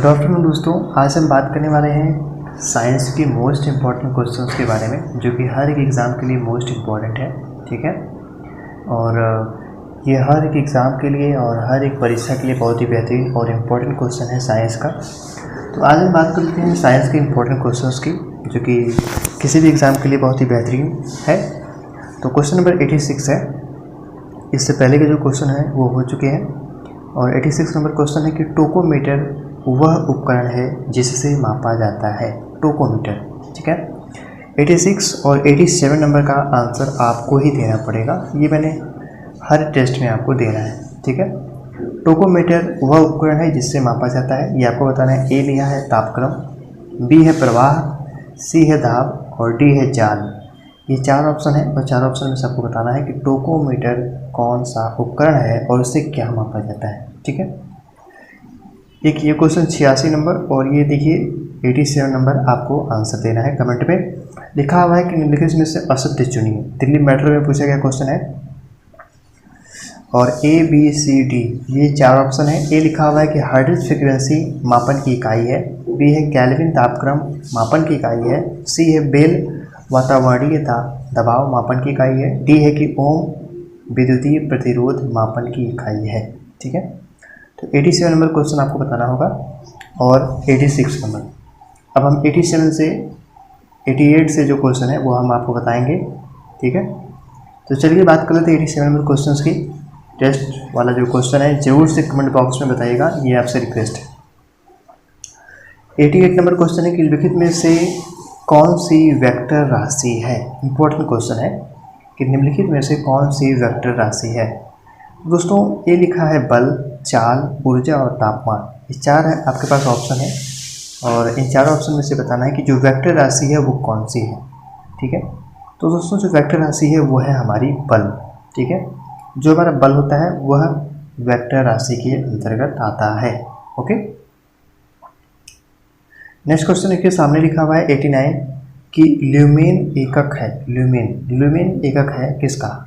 Good afternoon दोस्तों, आज हम बात करने वाले हैं साइंस की मोस्ट इम्पॉर्टेंट क्वेश्चंस के बारे में, जो कि हर एक एग्ज़ाम के लिए मोस्ट इम्पॉर्टेंट है। ठीक है, और ये हर एक एग्ज़ाम के लिए और हर एक परीक्षा के लिए बहुत ही बेहतरीन और इम्पॉर्टेंट क्वेश्चन है साइंस का। तो आज हम बात करते हैं साइंस के इम्पॉर्टेंट क्वेश्चंस की, जो कि किसी भी एग्ज़ाम के लिए बहुत ही बेहतरीन है। तो क्वेश्चन नंबर 86 है। इससे पहले के जो क्वेश्चन हैं वो हो चुके हैं, और 86 नंबर क्वेश्चन है कि टोकोमीटर वह उपकरण है जिससे मापा जाता है। टोकोमीटर, ठीक है। 86 और 87 नंबर का आंसर आपको ही देना पड़ेगा। ये मैंने हर टेस्ट में आपको देना है, ठीक है। टोकोमीटर वह उपकरण है जिससे मापा जाता है, ये आपको बताना है। ए लिया है तापक्रम, बी है प्रवाह, सी है दाब और डी है जाल। ये चार ऑप्शन है, और चार ऑप्शन में सबको बताना है कि टोकोमीटर कौन सा उपकरण है और उससे क्या मापा जाता है, ठीक है। एक ये क्वेश्चन 86 नंबर, और ये देखिए 87 नंबर आपको आंसर देना है। कमेंट में लिखा हुआ है कि निम्नलिखित में से असत्य चुनिए। दिल्ली मेट्रो में पूछा गया क्वेश्चन है, और ए बी सी डी ये चार ऑप्शन है। ए लिखा हुआ है कि हर्ट्ज फ्रीक्वेंसी मापन की इकाई है, बी है केल्विन तापक्रम मापन की इकाई है, सी है बेल वातावरणीय दबाव मापन की इकाई है, डी है कि ओम विद्युतीय प्रतिरोध मापन की इकाई है, ठीक है। तो 87 नंबर क्वेश्चन आपको बताना होगा, और 86 नंबर। अब हम 87 से 88 से जो क्वेश्चन है वो हम आपको बताएंगे, ठीक है। तो चलिए बात कर लेते हैं 87 नंबर क्वेश्चन की। टेस्ट वाला जो क्वेश्चन है जरूर से कमेंट बॉक्स में बताइएगा, ये आपसे रिक्वेस्ट है। 88 नंबर क्वेश्चन है कि निम्नलिखित में से कौन सी वेक्टर राशि है। इंपॉर्टेंट क्वेश्चन है कि निम्नलिखित में से कौन सी वेक्टर राशि है। दोस्तों ये लिखा है बल, चाल, ऊर्जा और तापमान। ये चार है आपके पास ऑप्शन है, और इन चार ऑप्शन में से बताना है कि जो वेक्टर राशि है वो कौन सी है, ठीक है। तो दोस्तों जो वेक्टर राशि है वो है हमारी बल, ठीक है। जो हमारा बल होता है वह वेक्टर राशि के अंतर्गत आता है, ओके। नेक्स्ट क्वेश्चन देखिए, सामने लिखा हुआ है 89 कि ल्यूमेन एकक है। ल्यूमेन एकक है किसका।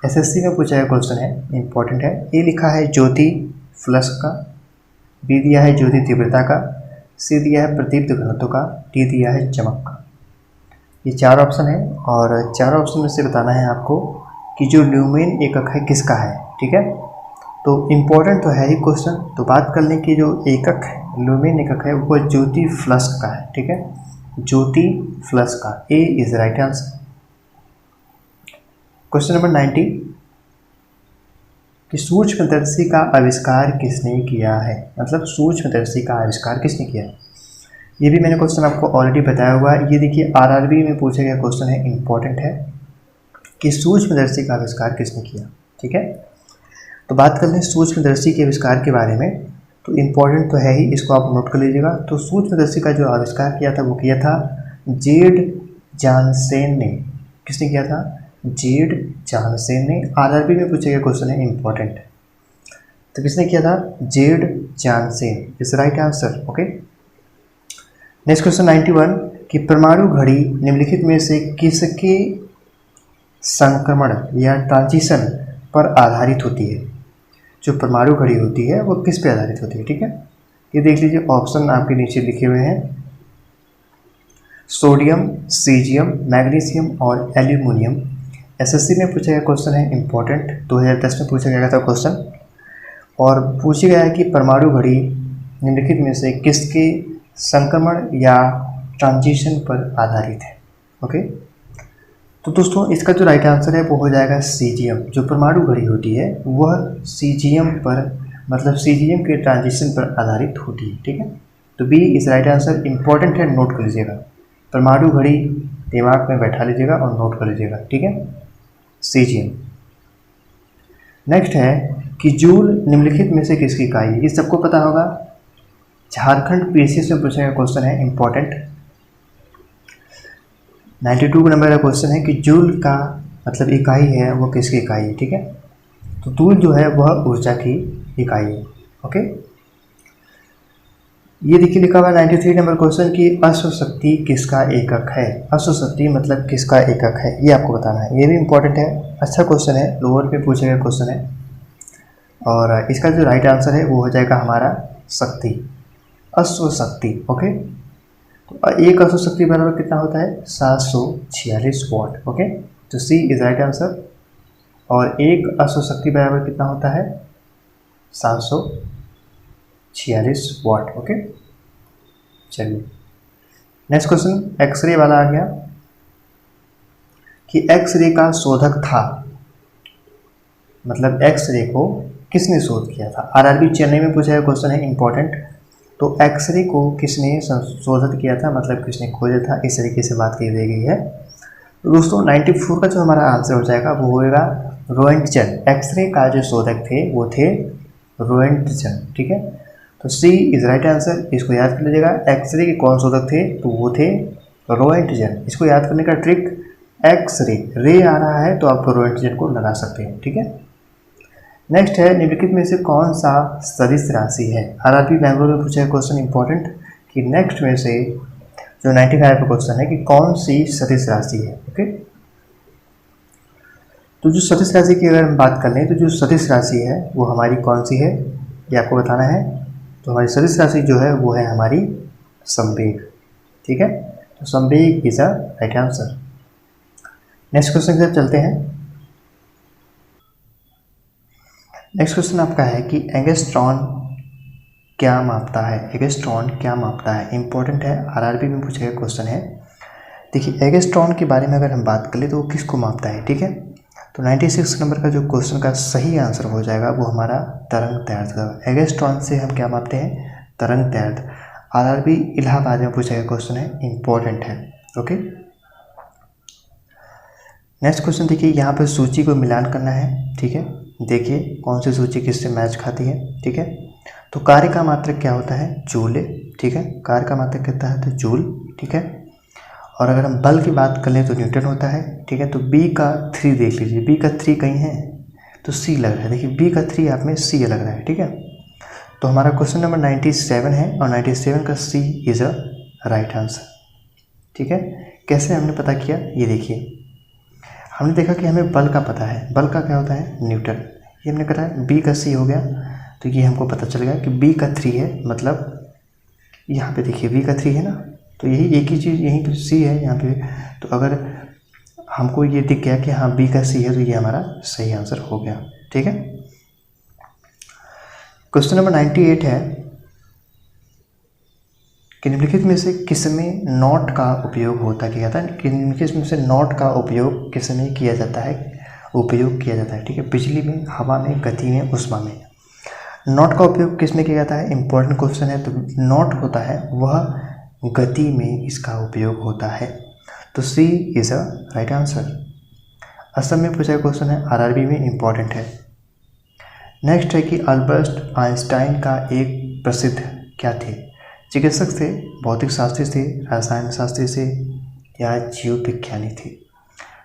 एसएससी में पूछा गया क्वेश्चन है, इंपॉर्टेंट है। ए लिखा है ज्योति फ्लक्स का, बी दिया है ज्योति तीव्रता का, सी दिया है प्रदीप्त घनत्व का, डी दिया है चमक का। ये चार ऑप्शन है, और चार ऑप्शन में से बताना है आपको कि जो ल्यूमेन एकक है किसका है, ठीक है। तो इम्पोर्टेंट तो है ही क्वेश्चन। तो बात कर लें कि जो एकक है, ल्यूमेन एकक है, वो ज्योति फ्लक्स का है, ठीक है। ज्योति फ्लक्स का, A is right answer. Question number 90 कि सूक्ष्मदर्शी का आविष्कार किसने किया है। मतलब सूक्ष्मदर्शी का आविष्कार किसने किया। ये भी मैंने क्वेश्चन आपको ऑलरेडी बताया हुआ है। ये देखिए आरआरबी में पूछा गया क्वेश्चन है, इंपॉर्टेंट है कि सूक्ष्मदर्शी का आविष्कार किसने किया, ठीक है। तो बात कर लें सूक्ष्मदर्शी के आविष्कार के बारे में, तो इम्पोर्टेंट तो है ही, इसको आप नोट कर लीजिएगा। तो सूक्ष्मदर्शी का जो आविष्कार किया था वो किया था जेड जानसेन ने। किसने किया था। जेड जानसेन ने। आरआरबी में पूछा गया क्वेश्चन है, इंपॉर्टेंट। तो किसने किया था। Z Janssen is right answer, okay. Next question 91 कि परमाणु घड़ी निम्नलिखित में से किसके संक्रमण या ट्रांजिशन पर आधारित होती है। जो परमाणु घड़ी होती है वो किस पे आधारित होती है, ठीक है। ये देख लीजिए, ऑप्शन आपके नीचे लिखे हुए हैं। सोडियम, सीजियम, मैग्नीशियम और एल्यूमिनियम। एसएससी में पूछा गया क्वेश्चन है, इंपॉर्टेंट। 2010 में पूछा गया था क्वेश्चन, और पूछा गया है कि परमाणु घड़ी निम्नलिखित में से किसके संक्रमण या ट्रांजिशन पर आधारित है, ओके। तो दोस्तों इसका जो राइट आंसर है वो हो जाएगा सीजियम। जो परमाणु घड़ी होती है वह सीजियम पर, मतलब सीजियम के ट्रांजिशन पर आधारित होती है, ठीक है। तो B is right answer. Important है, नोट कर लीजिएगा। परमाणु घड़ी दिमाग में बैठा लीजिएगा और नोट कर लीजिएगा, ठीक है। सीजियम। नेक्स्ट है कि जूल निम्नलिखित में से किसकी इकाई है। ये सबको पता होगा, झारखंड पीसीएस में पूछा गया क्वेश्चन है, इंपॉर्टेंट। 92 नंबर का क्वेश्चन है कि जूल का मतलब इकाई है वो किसकी इकाई है, ठीक है। तो जूल जो है वह ऊर्जा की इकाई है, ओके। ये देखिए लिखा हुआ 93 नंबर क्वेश्चन कि अश्वशक्ति किसका एकक है। अश्वशक्ति मतलब किसका एकक है, ये आपको बताना है। ये भी इंपॉर्टेंट है, अच्छा क्वेश्चन है, लोअर पे पूछा गया क्वेश्चन है, और इसका जो राइट आंसर है वो हो जाएगा हमारा शक्ति। अश्वशक्ति। ओके, तो एक अश्वशक्ति बराबर कितना होता है? 746 वाट। ओके, तो सी इज राइट आंसर। और एक अश्वशक्ति बराबर कितना होता है? 746 वाट। ओके, चलिए नेक्स्ट क्वेश्चन एक्सरे वाला आ गया कि एक्सरे का शोधक था, मतलब एक्सरे को किसने शोध किया था? आरआरबी चेन्नई में पूछा गया क्वेश्चन है, इंपॉर्टेंट। तो एक्सरे को किसने संशोधित किया था, मतलब किसने खोजा था, इस तरीके से बात की गई है। तो दोस्तों 94 का जो हमारा आंसर हो जाएगा वो होएगा रोएंटजन। एक्सरे का जो शोधक थे वो थे रोएंटजन। ठीक है, तो सी इज राइट आंसर। इसको याद कर लीजिएगा, एक्सरे के कौन शोधक थे? तो वो थे रोएंटजन। इसको याद करने का ट्रिक, एक्सरे रे आ रहा है तो आप रोएंटजन को लगा सकते हैं। ठीक है, नेक्स्ट है निम्नलिखित में से कौन सा सदिश राशि है? आरआरबी बैंगलोर में पूछा है क्वेश्चन इंपॉर्टेंट कि नेक्स्ट में से जो 95 का क्वेश्चन है कि कौन सी सदिश राशि है। ओके, तो जो सदिश राशि की अगर हम बात कर लें तो जो सदिश राशि है वो हमारी कौन सी है, ये आपको बताना है। तो हमारी सदिश राशि जो है वो है हमारी संवेग। ठीक है, तो संवेग is a right answer. Next question की तरफ चलते हैं। नेक्स्ट क्वेश्चन आपका है कि एंगस्ट्रॉन क्या मापता है? एंगस्ट्रॉन क्या मापता है? इंपॉर्टेंट है, आरआरबी में पूछा गया क्वेश्चन है। देखिए एंगस्ट्रॉन के बारे में अगर हम बात करें तो वो किसको मापता है? ठीक है, तो 96 नंबर का जो क्वेश्चन का सही आंसर हो जाएगा वो हमारा तरंग दैर्ध्य का। एंगस्ट्रॉन से हम क्या मापते हैं? तरंग दैर्ध्य। आरआरबी इलाहाबाद में पूछा गया क्वेश्चन है, इंपॉर्टेंट है। ओके, नेक्स्ट क्वेश्चन देखिए, यहाँ पर सूची को मिलान करना है। ठीक है, देखिए कौन सी सूची किससे मैच खाती है। ठीक है, तो कार्य का मात्रक क्या होता है? जूल। ठीक है, कार्य का मात्रक कितना है? तो जूल। ठीक है, और अगर हम बल की बात कर लें तो न्यूटन होता है। ठीक है, तो बी का 3 देख लीजिए, बी का 3 कहीं है तो सी लग रहा है। देखिए बी का 3 आप में सी लग रहा है। ठीक है, तो हमारा क्वेश्चन नंबर 97 है और 97 का सी इज अ राइट आंसर। ठीक है, कैसे हमने पता किया ये देखिए, हमने देखा कि हमें बल का पता है, बल का क्या होता है? न्यूटन। ये हमने करा है, बी का सी हो गया तो ये हमको पता चल गया कि बी का 3 है, मतलब यहाँ पे देखिए बी का 3 है ना, तो यही एक ही चीज़ यहीं पे सी है यहाँ पे। तो अगर हमको ये दिख गया कि हाँ बी का सी है तो ये हमारा सही आंसर हो गया। ठीक है, क्वेश्चन नंबर 98 है कि निम्नलिखित में से किसमें नॉट का उपयोग होता किया जाता है? कि निम्नलिखित में से नॉट का उपयोग किसमें किया जाता है? उपयोग किया जाता है। ठीक है, बिजली में, हवा में, गति में, ऊष्मा में। नॉट का उपयोग किस में किया जाता है? इंपॉर्टेंट क्वेश्चन है। तो नॉट होता है वह गति में इसका उपयोग होता है, तो C is a right answer. Assam में पूछा क्वेश्चन है, आरआरबी में, इंपॉर्टेंट है। नेक्स्ट है कि अल्बर्ट आइंस्टाइन का एक प्रसिद्ध क्या थे? चिकित्सक थे, भौतिक शास्त्री थे, रसायन शास्त्री थे या जीव विज्ञानी थे?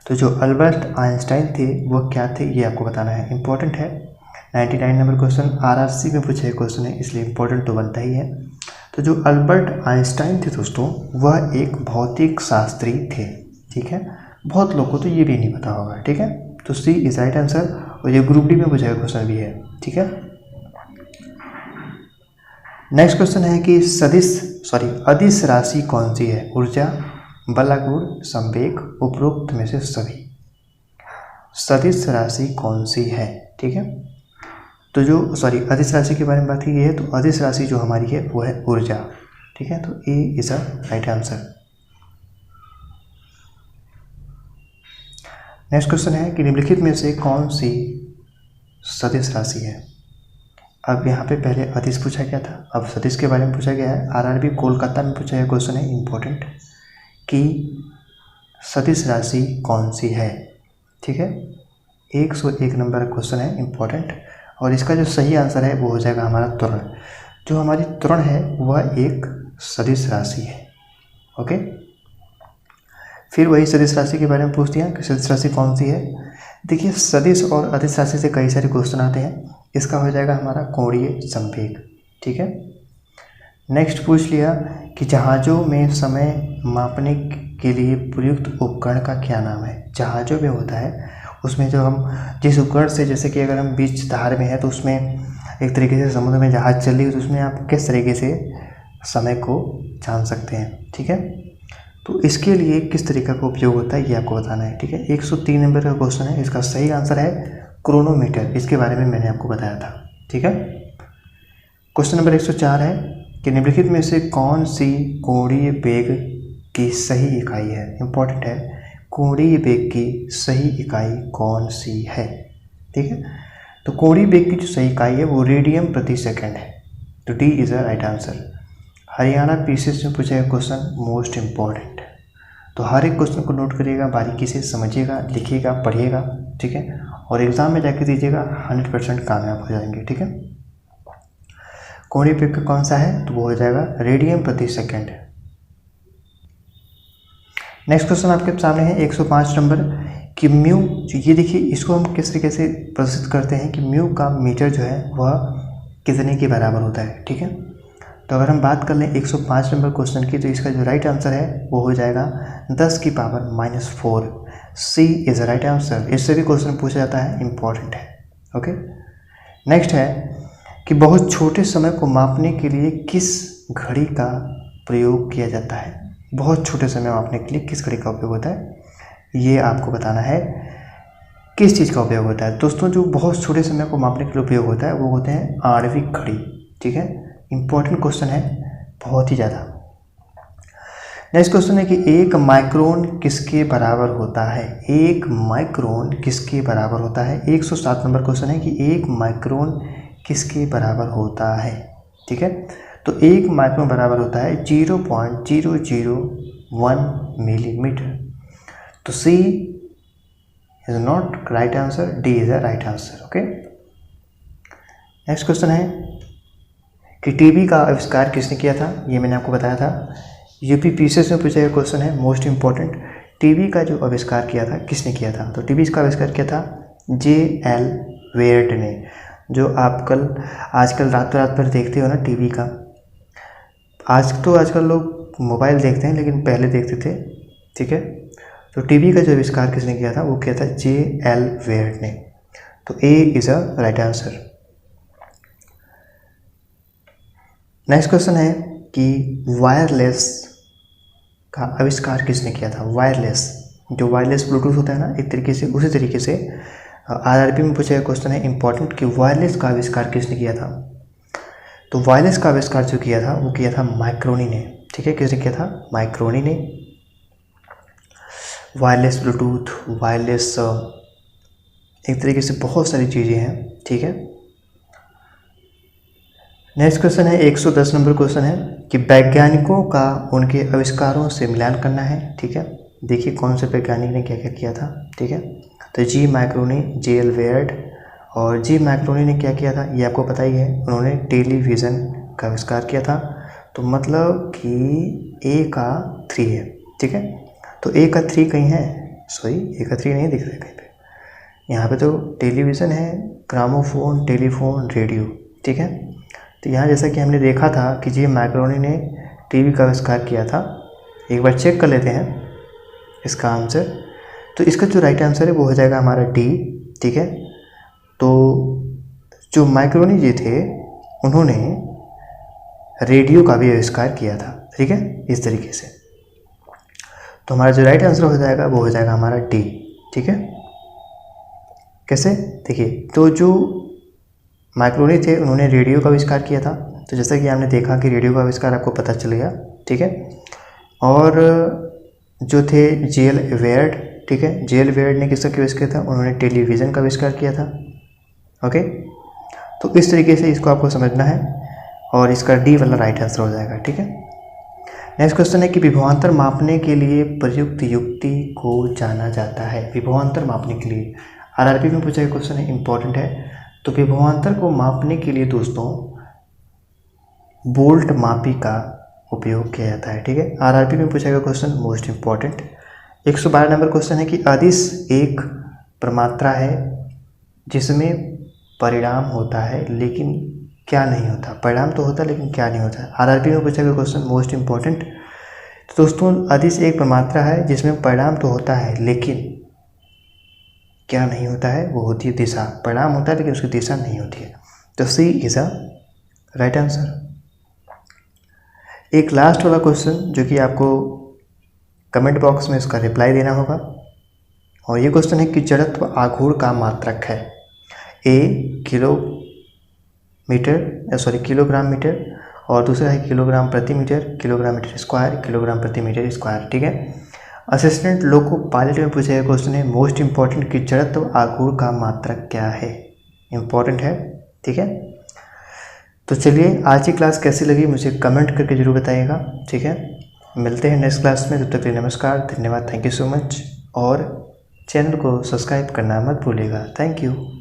तो जो अल्बर्ट आइंस्टाइन थे वो क्या थे ये आपको बताना है, इंपॉर्टेंट है। 99 नंबर क्वेश्चन आरआरसी में पूछे क्वेश्चन है, इसलिए इंपॉर्टेंट तो बनता ही है। तो जो अल्बर्ट आइंस्टाइन थे दोस्तों वह एक भौतिक शास्त्री थे। ठीक है, बहुत लोगों को तो ये भी नहीं पता होगा। ठीक है, तो सी इज राइट आंसर, और ये ग्रुप डी में पूछा क्वेश्चन भी है। ठीक है, नेक्स्ट क्वेश्चन है कि अदिश राशि कौन सी है? ऊर्जा, बलागुण, संवेग, उपरोक्त में से सभी। सदिश राशि कौन सी है? ठीक है, तो जो अदिश राशि के बारे में बात की गई है, तो अदिश राशि जो हमारी है वो है ऊर्जा। ठीक है, तो A is a right answer. Next question है कि निम्नलिखित में से कौन सी सदिश राशि है? अब यहाँ पे पहले अदिश पूछा गया था, अब सदिश के बारे में पूछा गया है। आरआरबी कोलकाता में पूछा गया क्वेश्चन है, इंपॉर्टेंट, कि सदिश राशि कौन सी है? ठीक है, 101 नंबर क्वेश्चन है, इंपॉर्टेंट, और इसका जो सही आंसर है वो हो जाएगा हमारा त्वरण। जो हमारी त्वरण है वह एक सदिश राशि है। ओके, फिर वही सदिश राशि के बारे में पूछ दिया कि सदिश राशि कौन सी है। देखिए सदिश और अदिश राशि से कई सारे क्वेश्चन आते हैं, इसका हो जाएगा हमारा कोणीय संवेग। ठीक है, नेक्स्ट पूछ लिया कि जहाज़ों में समय मापने के लिए प्रयुक्त उपकरण का क्या नाम है? जहाज़ों में होता है, उसमें जो हम जिस उपकरण से, जैसे कि अगर हम बीच धार में है तो उसमें एक तरीके से समुद्र में जहाज़ चल रही है तो उसमें आप किस तरीके से समय को जान सकते हैं। ठीक है, तो इसके लिए किस तरीका का उपयोग होता है ये आपको बताना है। ठीक है, 103 नंबर का क्वेश्चन है, इसका सही आंसर है क्रोनोमीटर। इसके बारे में मैंने आपको बताया था। ठीक है, क्वेश्चन नंबर 104 है कि निम्नलिखित में से कौन सी कोणीय वेग की सही इकाई है। इंपॉर्टेंट है, कोणीय वेग की सही इकाई कौन सी है। ठीक है, तो कोणीय वेग की जो सही इकाई है वो रेडियन प्रति सेकंड है। तो D is a right answer. Haryana PCS में पूछा गया क्वेश्चन मोस्ट इम्पॉर्टेंट। तो हर एक क्वेश्चन को नोट करिएगा, बारीकी से समझिएगा, लिखिएगा, पढ़िएगा। ठीक है, और एग्जाम में जाके दीजिएगा, 100% कामयाब हो जाएंगे। ठीक है, कोणीय वेग कौन सा है तो वो हो जाएगा रेडियन प्रति सेकंड। नेक्स्ट क्वेश्चन आपके सामने है 105 नंबर कि म्यू, ये देखिए इसको हम किस तरीके से प्रदर्शित करते हैं कि म्यू का मीटर जो है वह कितने के बराबर होता है। ठीक है, तो अगर हम बात कर लें 105 नंबर क्वेश्चन की, तो इसका जो राइट आंसर है वो हो जाएगा 10 की power -4। C is right answer. इससे भी क्वेश्चन पूछा जाता है, इंपॉर्टेंट है। ओके, नेक्स्ट है कि बहुत छोटे समय को मापने के लिए किस घड़ी का प्रयोग किया जाता है। बहुत छोटे समय मापने के लिए किस घड़ी का उपयोग होता है, ये आपको बताना है। किस चीज़ का उपयोग होता है दोस्तों, जो बहुत छोटे समय को मापने के लिए उपयोग होता है वो होते हैं आणविक घड़ी। ठीक है, इंपॉर्टेंट क्वेश्चन है बहुत ही ज़्यादा। नेक्स्ट क्वेश्चन है कि 1 माइक्रोन किसके बराबर होता है। 1 माइक्रोन किसके बराबर होता है। 107 नंबर क्वेश्चन है कि 1 माइक्रोन किसके बराबर होता है। ठीक है, तो 1 माइक्रोन बराबर होता है 0.001 मिलीमीटर। तो C is not right answer, D is a right answer. Okay, next question है कि टीवी का आविष्कार किसने किया था। ये मैंने आपको बताया था, यूपी पीसीएस में पूछा गया क्वेश्चन है, मोस्ट इंपॉर्टेंट। टीवी का जो आविष्कार किया था किसने किया था, तो टीवी का आविष्कार किया था J.L. वेयर्ड ने। जो आजकल रात भर देखते हो ना टीवी का, आजकल लोग मोबाइल देखते हैं लेकिन पहले देखते थे। ठीक है, तो टीवी का जो आविष्कार किसने किया था वो किया था J.L. वेयर्ड ने। तो A is a right answer. Next question है कि वायरलेस का आविष्कार किसने किया था। वायरलेस, जो वायरलेस ब्लूटूथ होता है ना, एक तरीके से उसी तरीके से आरआरबी में पूछा गया क्वेश्चन है इंपॉर्टेंट कि वायरलेस का आविष्कार किसने किया था। तो वायरलेस का आविष्कार जो किया था वो किया था माइक्रोनी ने। ठीक है, किसने किया था, माइक्रोनी ने। वायरलेस ब्लूटूथ, वायरलेस एक तरीके से बहुत सारी चीज़ें हैं। ठीक है, नेक्स्ट क्वेश्चन है 110 नंबर क्वेश्चन है कि वैज्ञानिकों का उनके आविष्कारों से मिलान करना है। ठीक है, देखिए कौन से वैज्ञानिक ने क्या क्या किया था। ठीक है, तो जी माइक्रोनी, J.L. वेयर्ड, और जी माइक्रोनी ने क्या किया था ये आपको पता ही है, उन्होंने टेलीविज़न का आविष्कार किया था। तो मतलब कि ए का 3 है। ठीक है, तो ए का 3 कहीं है, सॉरी ए का 3 नहीं दिख रहा है कहीं पे। यहाँ पे तो टेलीविज़न है, ग्रामोफोन, टेलीफोन, रेडियो। ठीक है, तो यहाँ जैसा कि हमने देखा था कि जी माइक्रोनी ने टीवी का आविष्कार किया था। एक बार चेक कर लेते हैं इसका आंसर। तो इसका जो राइट आंसर है वो हो जाएगा हमारा डी। ठीक है, तो जो माइक्रोनी जी थे उन्होंने रेडियो का भी आविष्कार किया था। ठीक है, इस तरीके से। तो हमारा जो राइट आंसर हो जाएगा वो हो जाएगा हमारा डी। ठीक है, कैसे, देखिए तो जो माइक्रोनी थे उन्होंने रेडियो का आविष्कार किया था। तो जैसा कि हमने देखा कि रेडियो का आविष्कार आपको पता चल गया। ठीक है, और जो थे J.L. वेयर्ड। ठीक है, J.L. वेयर्ड ने किसका आविष्कार किया था, उन्होंने टेलीविज़न का आविष्कार किया था। ओके, तो इस तरीके से इसको आपको समझना है और इसका डी वाला राइट आंसर हो जाएगा। ठीक है, नेक्स्ट क्वेश्चन है कि विभवांतर मापने के लिए प्रयुक्त युक्ति को जाना जाता है। विभवांतर मापने के लिए आरआरबी में पूछा गया क्वेश्चन है, इंपॉर्टेंट है। तो विभवांतर को मापने के लिए दोस्तों बोल्ट मापी का उपयोग किया जाता है। ठीक है, आरआरबी में पूछा गया question, most important. 112 number question है कि अदिश एक प्रमात्रा है जिसमें परिणाम होता है लेकिन क्या नहीं होता। परिणाम तो होता है लेकिन क्या नहीं होता। आरआरबी में पूछा गया क्वेश्चन, मोस्ट इंपॉर्टेंट। तो दोस्तों अदिश एक प्रमात्रा है जिसमें परिणाम तो होता है लेकिन क्या नहीं होता है, वो होती है दिशा। परिणाम होता है लेकिन उसकी दिशा नहीं होती है। तो सी इज़ अ राइट आंसर। एक लास्ट वाला क्वेश्चन जो कि आपको कमेंट बॉक्स में उसका रिप्लाई देना होगा, और ये क्वेश्चन है कि जड़त्व आघूर्ण का मात्रक है। ए किलोग्राम मीटर, और दूसरा है किलोग्राम प्रति metre, kilogram metre square, kilogram प्रति मीटर स्क्वायर। ठीक है। असिस्टेंट लोको पायलट में पूछा गया क्वेश्चन है मोस्ट इंपॉर्टेंट कि जड़त्व आघूर्ण का मात्रक क्या है। इंपॉर्टेंट है। ठीक है। तो चलिए, आज की क्लास कैसी लगी मुझे कमेंट करके जरूर बताइएगा। ठीक है। मिलते हैं नेक्स्ट क्लास में, तब तक के लिए नमस्कार, धन्यवाद, थैंक यू सो मच। और चैनल को सब्सक्राइब करना मत भूलिएगा। Thank you.